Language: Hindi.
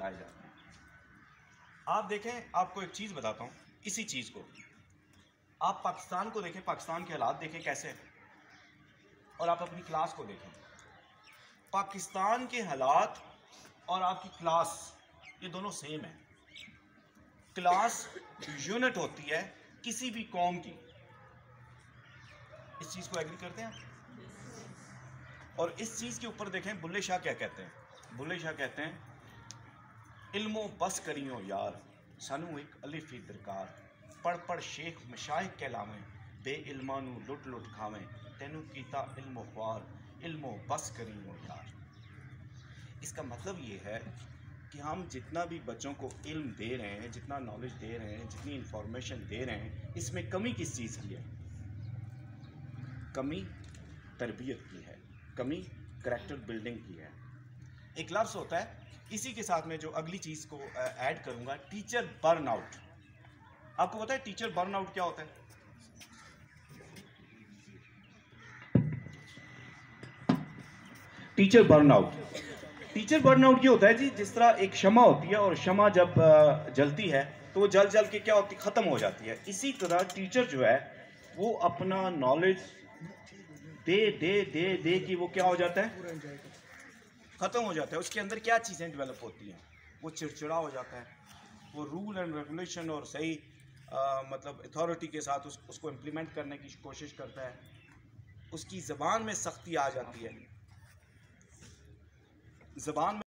बताए जाते हैं। आप देखें, आपको एक चीज़ बताता हूँ, इसी चीज़ को आप पाकिस्तान को देखें, पाकिस्तान के हालात देखें कैसे हैं, और आप अपनी क्लास को देखें। पाकिस्तान के हालात और आपकी क्लास ये दोनों सेम है। क्लास यूनिट होती है किसी भी कौम की। इस चीज़ को एग्री करते हैं आप? और इस चीज़ के ऊपर देखें बुल्ले शाह क्या कहते हैं। बुल्ले शाह कहते हैं, इल्मो बस करियो यार, सानू एक अलिफी दरकार, पढ़ पढ़ शेख मशाइख कहलावें, बे इल्मानू लुट लुट खावें, तेनू कीता इल्मो ख्वार, इल्मो बस करियो यार। इसका मतलब ये है कि हम जितना भी बच्चों को इल्म दे रहे हैं, जितना नॉलेज दे रहे हैं, जितनी इंफॉर्मेशन दे रहे हैं, इसमें कमी किस चीज़ की है? कमी तरबियत की है, कमी करैक्टर बिल्डिंग की है। एक लफ्ज़ होता है, इसी के साथ में जो अगली चीज़ को ऐड करूँगा, टीचर बर्नआउट। आपको पता है टीचर बर्नआउट क्या होता है? टीचर बर्नआउट ये होता है जी, जिस तरह एक शमा होती है और शमा जब जलती है तो वो जल जल के क्या होती है, ख़त्म हो जाती है। इसी तरह टीचर जो है वो अपना नॉलेज दे दे दे दे कि वो क्या हो जाता है, ख़त्म हो जाता है। उसके अंदर क्या चीज़ें डेवलप होती हैं? वो चिड़चिड़ा हो जाता है, वो रूल एंड रेगुलेशन और सही मतलब अथॉरिटी के साथ उसको इम्प्लीमेंट करने की कोशिश करता है। उसकी ज़बान में सख्ती आ जाती है, ज़बान में